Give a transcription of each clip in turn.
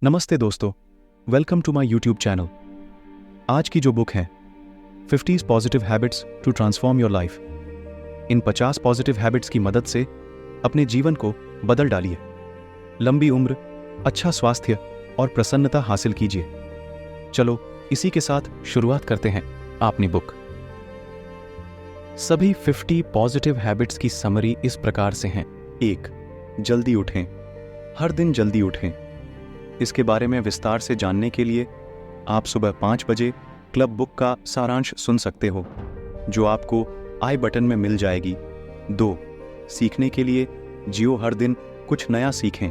नमस्ते दोस्तों, welcome to my YouTube channel. आज की जो बुक है 50 positive habits to transform your life, इन 50 पॉजिटिव हैबिट्स की मदद से अपने जीवन को बदल डालिए, लंबी उम्र, अच्छा स्वास्थ्य और प्रसन्नता हासिल कीजिए। चलो इसी के साथ शुरुआत करते हैं अपनी बुक। सभी 50 पॉजिटिव हैबिट्स की समरी इस प्रकार से हैं। 1. जल्दी उठें, हर दिन जल्दी उठें। इसके बारे में विस्तार से जानने के लिए आप सुबह 5 बजे क्लब बुक का सारांश सुन सकते हो, जो आपको आई बटन में मिल जाएगी। 2. सीखने के लिए जियो, हर दिन कुछ नया सीखें,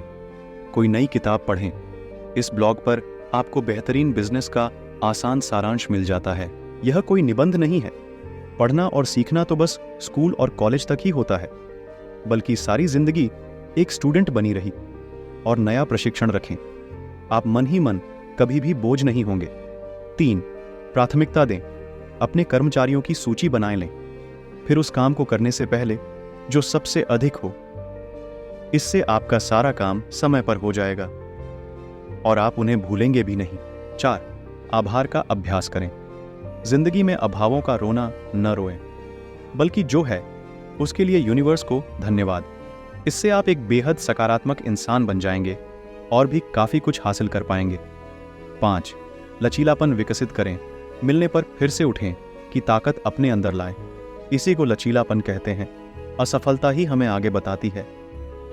कोई नई किताब पढ़ें। इस ब्लॉग पर आपको बेहतरीन बिजनेस का आसान सारांश मिल जाता है। यह कोई निबंध नहीं है। पढ़ना और सीखना तो बस स्कूल और कॉलेज तक ही होता है, बल्कि सारी जिंदगी एक स्टूडेंट बनी रही। और नया प्रशिक्षण रखें, आप मन ही मन कभी भी बोझ नहीं होंगे। 3. प्राथमिकता दें, अपने कर्मचारियों की सूची बनाए लें, फिर उस काम को करने से पहले जो सबसे अधिक हो। इससे आपका सारा काम समय पर हो जाएगा और आप उन्हें भूलेंगे भी नहीं। 4. आभार का अभ्यास करें, जिंदगी में अभावों का रोना न रोएं, बल्कि जो है उसके लिए यूनिवर्स को धन्यवाद। इससे आप एक बेहद सकारात्मक इंसान बन जाएंगे और भी काफी कुछ हासिल कर पाएंगे। 5. लचीलापन विकसित करें, मिलने पर फिर से उठें कि ताकत अपने अंदर लाएं। इसी को लचीलापन कहते हैं। असफलता ही हमें आगे बताती है।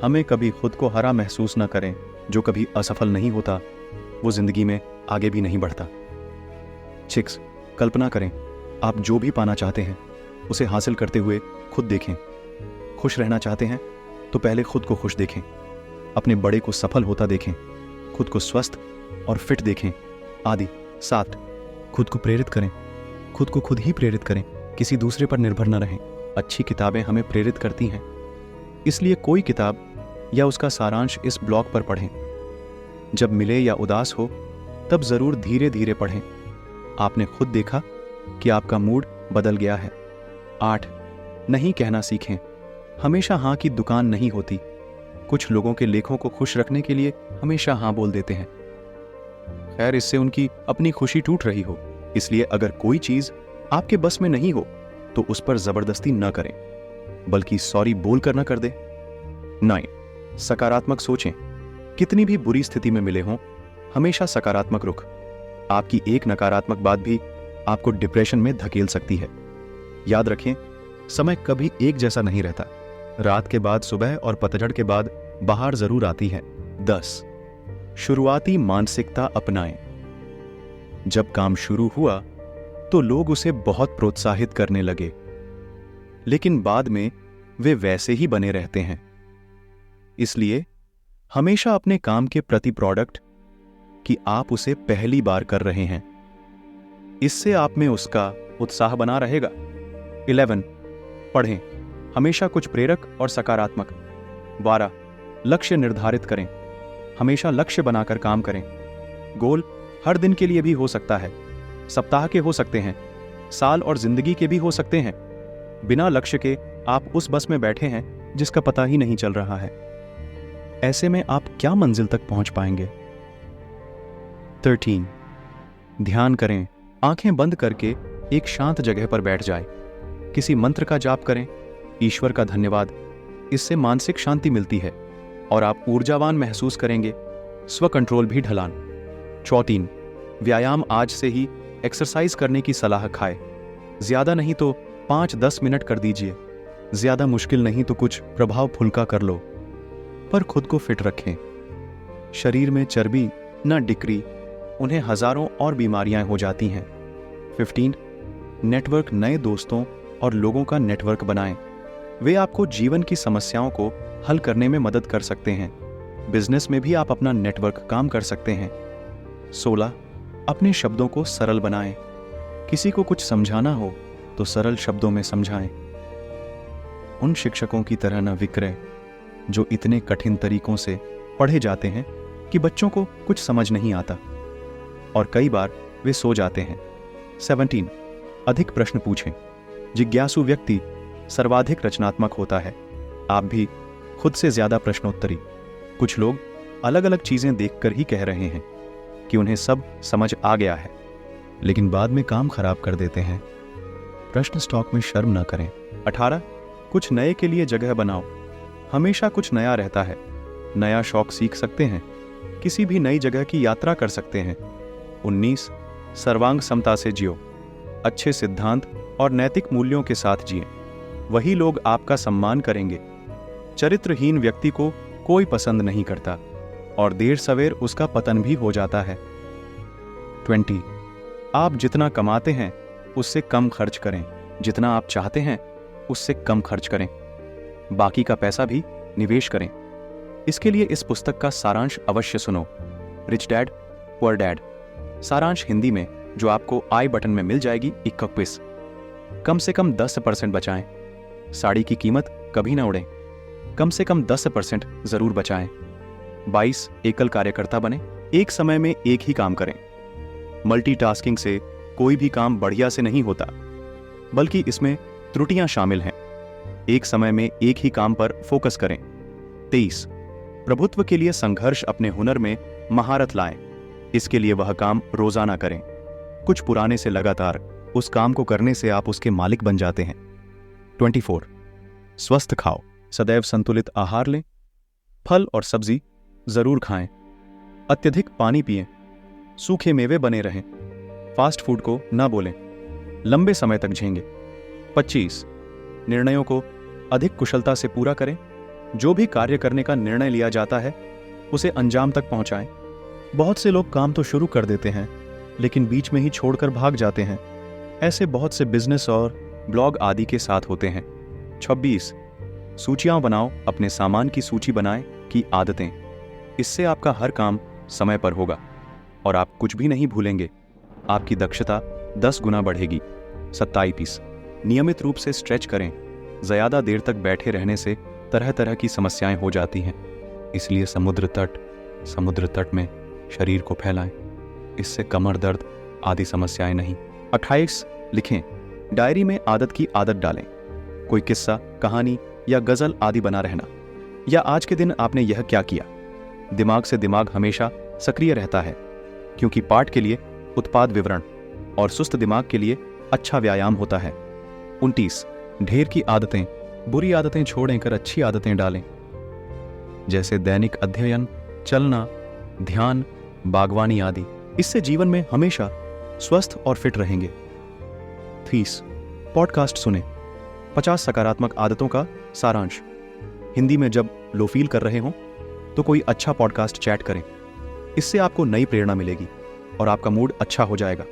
हमें कभी खुद को हरा महसूस न करें। जो कभी असफल नहीं होता वो जिंदगी में आगे भी नहीं बढ़ता। 6. कल्पना करें, आप जो भी पाना चाहते हैं उसे हासिल करते हुए खुद देखें। खुश रहना चाहते हैं तो पहले खुद को खुश देखें, अपने बड़े को सफल होता देखें, खुद को स्वस्थ और फिट देखें आदि। 7. खुद को प्रेरित करें, खुद को खुद ही प्रेरित करें, किसी दूसरे पर निर्भर न रहें। अच्छी किताबें हमें प्रेरित करती हैं, इसलिए कोई किताब या उसका सारांश इस ब्लॉग पर पढ़ें। जब मिले या उदास हो तब जरूर धीरे धीरे पढ़ें। आपने खुद देखा कि आपका मूड बदल गया है। 8. नहीं कहना सीखें, हमेशा हाँ की दुकान नहीं होती। कुछ लोगों के लेखों को खुश रखने के लिए हमेशा हाँ बोल देते हैं। खैर, इससे उनकी अपनी खुशी टूट रही हो, इसलिए अगर कोई चीज आपके बस में नहीं हो तो उस पर जबरदस्ती न करें, बल्कि सॉरी बोल कर न कर दे। 9. सकारात्मक सोचें, कितनी भी बुरी स्थिति में मिले हों हमेशा सकारात्मक रुख। आपकी एक नकारात्मक बात भी आपको डिप्रेशन में धकेल सकती है। याद रखें, समय कभी एक जैसा नहीं रहता। रात के बाद सुबह और पतझड़ के बाद बहार जरूर आती है। 10. शुरुआती मानसिकता अपनाएं, जब काम शुरू हुआ तो लोग उसे बहुत प्रोत्साहित करने लगे, लेकिन बाद में वे वैसे ही बने रहते हैं। इसलिए हमेशा अपने काम के प्रति प्रोडक्ट कि आप उसे पहली बार कर रहे हैं, इससे आप में उसका उत्साह बना रहेगा। 11. पढ़ें, हमेशा कुछ प्रेरक और सकारात्मक। 12. लक्ष्य निर्धारित करें, हमेशा लक्ष्य बनाकर काम करें। गोल हर दिन के लिए भी हो सकता है, सप्ताह के हो सकते हैं, साल और जिंदगी के भी हो सकते हैं। बिना लक्ष्य के आप उस बस में बैठे हैं जिसका पता ही नहीं चल रहा है। ऐसे में आप क्या मंजिल तक पहुंच पाएंगे। 13. ध्यान करें, आंखें बंद करके एक शांत जगह पर बैठ जाए, किसी मंत्र का जाप करें, ईश्वर का धन्यवाद। इससे मानसिक शांति मिलती है और आप ऊर्जावान महसूस करेंगे, स्व कंट्रोल भी ढलान। 14. व्यायाम, आज से ही एक्सरसाइज करने की सलाह खाए। ज्यादा नहीं तो 5-10 मिनट कर दीजिए, ज्यादा मुश्किल नहीं तो कुछ प्रभाव फुल्का कर लो, पर खुद को फिट रखें। शरीर में चर्बी न डिक्री, उन्हें हजारों और बीमारियां हो जाती हैं। 15. नेटवर्क, नए दोस्तों और लोगों का नेटवर्क बनाएं, वे आपको जीवन की समस्याओं को हल करने में मदद कर सकते हैं। बिजनेस में भी आप अपना नेटवर्क काम कर सकते हैं। 16. अपने शब्दों को सरल बनाएं, किसी को कुछ समझाना हो तो सरल शब्दों में समझाएं। उन शिक्षकों की तरह न विक्रय जो इतने कठिन तरीकों से पढ़े जाते हैं कि बच्चों को कुछ समझ नहीं आता और कई बार वे सो जाते हैं। 17. अधिक प्रश्न पूछें, जिज्ञासु व्यक्ति सर्वाधिक रचनात्मक होता है। आप भी खुद से ज्यादा प्रश्नोत्तरी। कुछ लोग अलग अलग चीजें देखकर ही कह रहे हैं कि उन्हें सब समझ आ गया है, लेकिन बाद में काम खराब कर देते हैं। प्रश्न स्टॉक में शर्म न करें। 18 कुछ नए के लिए जगह बनाओ। हमेशा कुछ नया रहता है। नया शौक सीख सकते हैं, किसी भी नई जगह की यात्रा कर सकते हैं। 19 सर्वांग समता से जियो। अच्छे सिद्धांत और नैतिक मूल्यों के साथ जिए, वही लोग आपका सम्मान करेंगे। चरित्रहीन व्यक्ति को कोई पसंद नहीं करता और देर सवेर उसका पतन भी हो जाता है। 20 आप जितना कमाते हैं उससे कम खर्च करें, जितना आप चाहते हैं उससे कम खर्च करें, बाकी का पैसा भी निवेश करें। इसके लिए इस पुस्तक का सारांश अवश्य सुनो, रिच डैड पुअर डैड। सारांश हिंदी में, जो आपको आई बटन में मिल जाएगी 21। कम से कम 10% बचाएं। साड़ी की कीमत कभी ना उड़े, कम से कम 10% जरूर बचाएं। 22 एकल कार्यकर्ता बने, एक समय में एक ही काम करें। मल्टीटास्किंग से कोई भी काम बढ़िया से नहीं होता, बल्कि इसमें त्रुटियां शामिल हैं। एक समय में एक ही काम पर फोकस करें। 23 प्रभुत्व के लिए संघर्ष अपने हुनर में महारत लाएं। इसके लिए वह काम रोजाना करें। कुछ पुराने से लगातार उस काम को करने से आप उसके मालिक बन जाते हैं। 24 स्वस्थ खाओ, सदैव संतुलित आहार लें। फल और सब्जी जरूर खाएं। अत्यधिक पानी पिएं। सूखे मेवे बने रहें। फास्ट फूड को ना बोलें, लंबे समय तक झेंगे। 25 निर्णयों को अधिक कुशलता से पूरा करें। जो भी कार्य करने का निर्णय लिया जाता है उसे अंजाम तक पहुंचाएं। बहुत से लोग काम तो शुरू कर देते हैं लेकिन बीच में ही छोड़कर भाग जाते हैं। ऐसे बहुत से बिजनेस और ब्लॉग आदि के साथ होते हैं। 26 सूचियां बनाओ, अपने सामान की सूची बनाएं की आदतें। इससे आपका हर काम समय पर होगा और आप कुछ भी नहीं भूलेंगे। आपकी दक्षता 10 गुना बढ़ेगी। 27 नियमित रूप से स्ट्रेच करें। ज्यादा देर तक बैठे रहने से तरह तरह की समस्याएं हो जाती हैं, इसलिए समुद्र तट में शरीर को फैलाएं। इससे कमर दर्द आदि समस्याएं नहीं। 28 लिखें। डायरी में आदत की आदत डालें। कोई किस्सा, कहानी या गजल आदि बना रहना, या आज के दिन आपने यह क्या किया। दिमाग से दिमाग हमेशा सक्रिय रहता है, क्योंकि पाठ के लिए उत्पाद विवरण और सुस्त दिमाग के लिए अच्छा व्यायाम होता है। 29 ढेर की आदतें, बुरी आदतें छोड़ें कर अच्छी आदतें डालें, जैसे दैनिक अध्ययन, चलना, ध्यान, बागवानी आदि। इससे जीवन में हमेशा स्वस्थ और फिट रहेंगे। 30 पॉडकास्ट सुने। 50 सकारात्मक आदतों का सारांश। हिंदी में जब लो फील कर रहे हों तो कोई अच्छा पॉडकास्ट चैट करें। इससे आपको नई प्रेरणा मिलेगी और आपका मूड अच्छा हो जाएगा।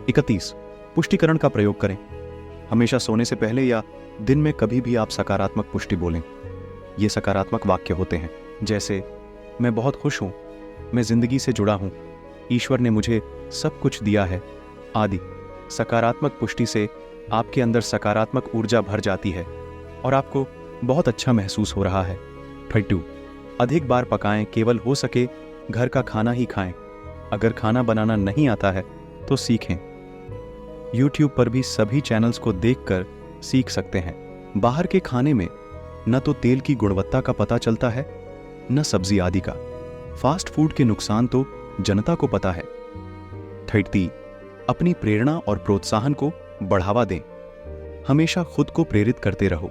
31 पुष्टिकरण का प्रयोग करें। हमेशा सोने से पहले या दिन में कभी भी आप सकारात्मक पुष्टि बोलें। ये सकारात्मक वाक्य होते हैं, जैसे मैं बहुत खुश हूं, मैं जिंदगी से जुड़ा हूं, ईश्वर ने मुझे सब कुछ दिया है आदि। सकारात्मक पुष्टि से आपके अंदर सकारात्मक ऊर्जा भर जाती है और आपको बहुत अच्छा महसूस हो रहा है। 32 अधिक बार पकाएं, केवल हो सके घर का खाना ही खाएं। अगर खाना बनाना नहीं आता है तो सीखें। YouTube पर भी सभी चैनल्स को देखकर सीख सकते हैं। बाहर के खाने में न तो तेल की गुणवत्ता का पता चलता है, न सब्जी आदि का। फास्ट फूड के नुकसान तो जनता को पता है। 30 अपनी प्रेरणा और प्रोत्साहन को बढ़ावा दें। हमेशा खुद को प्रेरित करते रहो।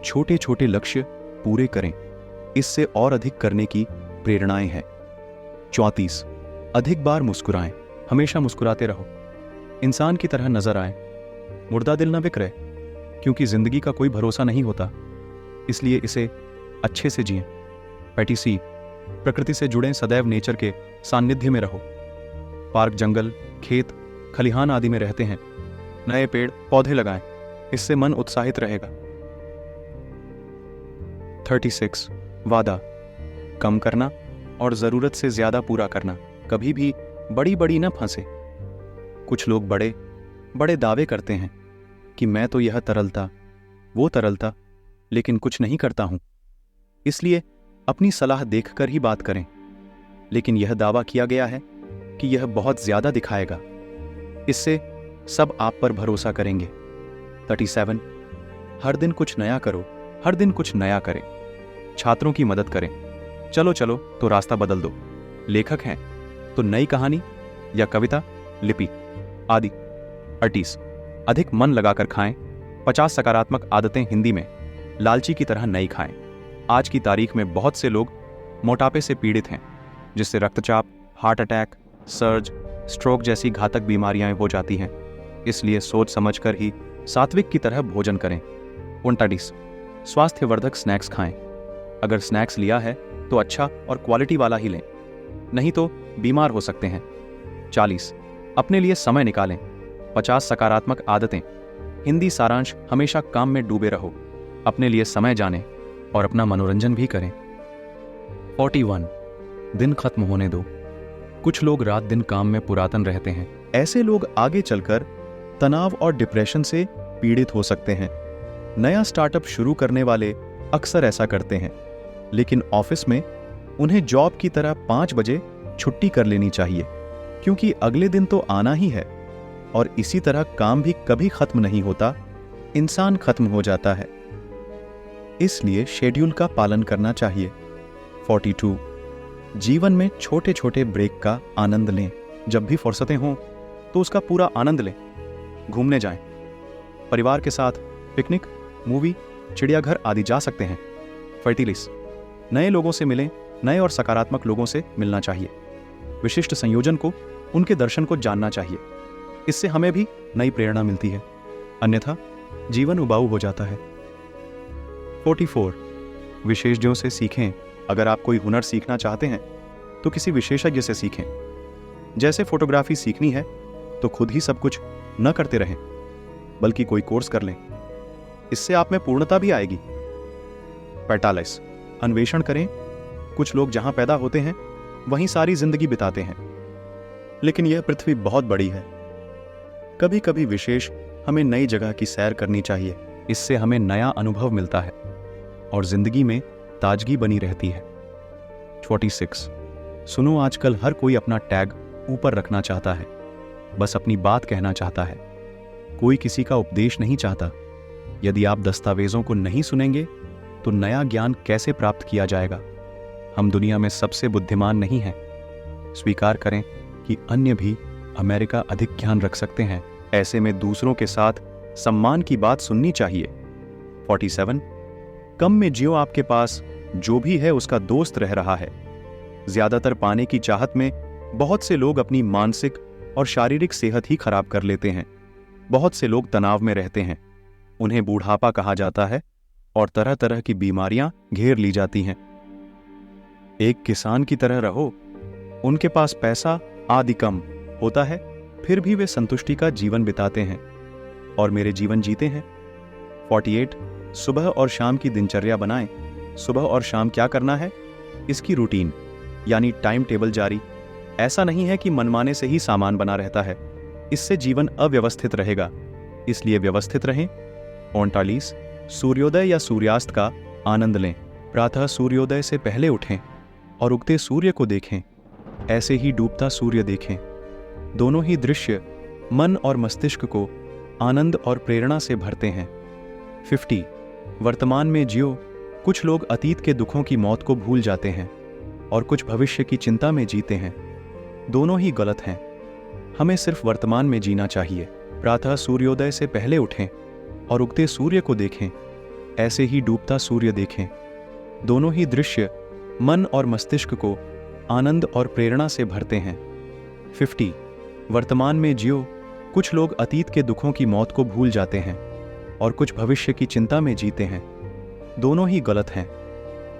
छोटे छोटे लक्ष्य पूरे करें, इससे और अधिक करने की प्रेरणाएं हैं। 34 अधिक बार मुस्कुराएं। हमेशा मुस्कुराते रहो, इंसान की तरह नजर आए। मुर्दा दिल न बिखरे, क्योंकि जिंदगी का कोई भरोसा नहीं होता, इसलिए इसे अच्छे से जिएं। 35 प्रकृति से जुड़ें, सदैव नेचर के सानिध्य में रहो। पार्क, जंगल, खेत, खलिहान आदि में रहते हैं, नए पेड़ पौधे लगाएं, इससे मन उत्साहित रहेगा। 36 वादा कम करना और जरूरत से ज्यादा पूरा करना। कभी भी बड़ी बड़ी न फंसे। कुछ लोग बड़े बड़े दावे करते हैं कि मैं तो यह तरलता वो तरलता, लेकिन कुछ नहीं करता हूं। इसलिए अपनी सलाह देखकर ही बात करें। लेकिन यह दावा किया गया है कि यह बहुत ज्यादा दिखाएगा, इससे सब आप पर भरोसा करेंगे। 37 हर दिन कुछ नया करो, हर दिन कुछ नया करें। छात्रों की मदद करें। चलो चलो तो रास्ता बदल दो। लेखक हैं तो नई कहानी या कविता, लिपि आदि। 38 अधिक मन लगाकर खाएं। 50 सकारात्मक आदतें हिंदी में लालची की तरह नहीं खाएं। आज की तारीख में बहुत से लोग मोटापे से पीड़ित हैं, जिससे रक्तचाप, हार्ट अटैक, सर्ज, स्ट्रोक जैसी घातक बीमारियां हो जाती हैं। इसलिए सोच समझकर ही सात्विक की तरह भोजन करें। 39 स्वास्थ्यवर्धक स्नैक्स खाएं। अगर स्नैक्स लिया है तो अच्छा और क्वालिटी वाला ही लें, नहीं तो बीमार हो सकते हैं। 40 अपने लिए समय निकालें। 50 सकारात्मक आदतें हिंदी सारांश। हमेशा काम में डूबे रहो, अपने लिए समय जानें और अपना मनोरंजन भी करें। 41 दिन खत्म होने दो। कुछ लोग रात दिन काम में पुरातन रहते हैं। ऐसे लोग आगे चलकर तनाव और डिप्रेशन से पीड़ित हो सकते हैं। नया स्टार्टअप शुरू करने वाले अक्सर ऐसा करते हैं, लेकिन ऑफिस में उन्हें जॉब की तरह 5 बजे छुट्टी कर लेनी चाहिए, क्योंकि अगले दिन तो आना ही है। और इसी तरह काम भी कभी खत्म नहीं होता, इंसान खत्म हो जाता है। इसलिए शेड्यूल का पालन करना चाहिए। 42 जीवन में छोटे छोटे ब्रेक का आनंद लें। जब भी फुर्सतें हों तो उसका पूरा आनंद लें। घूमने जाएं, परिवार के साथ पिकनिक, मूवी, चिड़ियाघर आदि जा सकते हैं। 43 नए लोगों से मिलें। नए और सकारात्मक लोगों से मिलना चाहिए। विशिष्ट संयोजन को, उनके दर्शन को जानना चाहिए। इससे हमें भी नई प्रेरणा मिलती है, अन्यथा जीवन उबाऊ हो जाता है। 44 विशेषज्ञों से सीखें। अगर आप कोई हुनर सीखना चाहते हैं तो किसी विशेषज्ञ से सीखें। जैसे फोटोग्राफी सीखनी है तो खुद ही सब कुछ न करते रहें, बल्कि कोई कोर्स कर लें। इससे आप में पूर्णता भी आएगी। 45 अन्वेषण करें। कुछ लोग जहां पैदा होते हैं वहीं सारी जिंदगी बिताते हैं, लेकिन यह पृथ्वी बहुत बड़ी है। कभी कभी विशेष हमें नई जगह की सैर करनी चाहिए। इससे हमें नया अनुभव मिलता है और जिंदगी में ताजगी बनी रहती है। 46 सुनो, आजकल हर कोई अपना टैग ऊपर रखना चाहता है, बस अपनी बात कहना चाहता है। कोई किसी का उपदेश नहीं चाहता। यदि आप दस्तावेजों को नहीं सुनेंगे तो नया ज्ञान कैसे प्राप्त किया जाएगा? हम दुनिया में सबसे बुद्धिमान नहीं हैं। स्वीकार करें कि अन्य भी अमेरिका अधिक ज्ञान रख सकते हैं। ऐसे में दूसरों के साथ सम्मान की बात सुननी चाहिए। 47 कम में जियो, आपके पास जो भी है उसका दोस्त रह रहा है। ज्यादातर पाने की चाहत में बहुत से लोग अपनी मानसिक और शारीरिक सेहत ही खराब कर लेते हैं। बहुत से लोग तनाव में रहते हैं, उन्हें बूढ़ापा कहा जाता है और तरह तरह की बीमारियां घेर ली जाती हैं। एक किसान की तरह रहो। उनके पास पैसा आदि कम होता है, फिर भी वे संतुष्टि का जीवन बिताते हैं और मेरे जीवन जीते हैं। 48 सुबह और शाम की दिनचर्या बनाएं। सुबह और शाम क्या करना है, इसकी रूटीन यानी टाइम टेबल जारी। ऐसा नहीं है कि मनमाने से ही सामान बना रहता है, इससे जीवन अव्यवस्थित रहेगा, इसलिए व्यवस्थित रहें। 39 सूर्योदय या सूर्यास्त का आनंद लें। प्रातः सूर्योदय से पहले उठें और उगते सूर्य को देखें, ऐसे ही डूबता सूर्य देखें। दोनों ही दृश्य मन और मस्तिष्क को आनंद और प्रेरणा से भरते हैं। 50 वर्तमान में जियो। कुछ लोग अतीत के दुखों की मौत को भूल जाते हैं और कुछ भविष्य की चिंता में जीते हैं। दोनों ही गलत हैं। हमें सिर्फ वर्तमान में जीना चाहिए। प्रातः सूर्योदय से पहले उठें और उगते सूर्य को देखें, ऐसे ही डूबता सूर्य देखें। दोनों ही दृश्य मन और मस्तिष्क को आनंद और प्रेरणा से भरते हैं। 50 वर्तमान में जियो। कुछ लोग अतीत के दुखों की मौत को भूल जाते हैं और कुछ भविष्य की चिंता में जीते हैं। दोनों ही गलत हैं।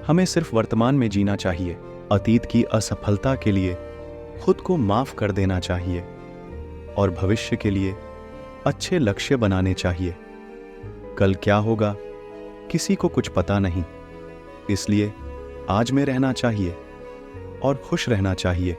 हमें सिर्फ वर्तमान में जीना चाहिए। अतीत की असफलता के लिए खुद को माफ कर देना चाहिए और भविष्य के लिए अच्छे लक्ष्य बनाने चाहिए। कल क्या होगा किसी को कुछ पता नहीं, इसलिए आज में रहना चाहिए और खुश रहना चाहिए।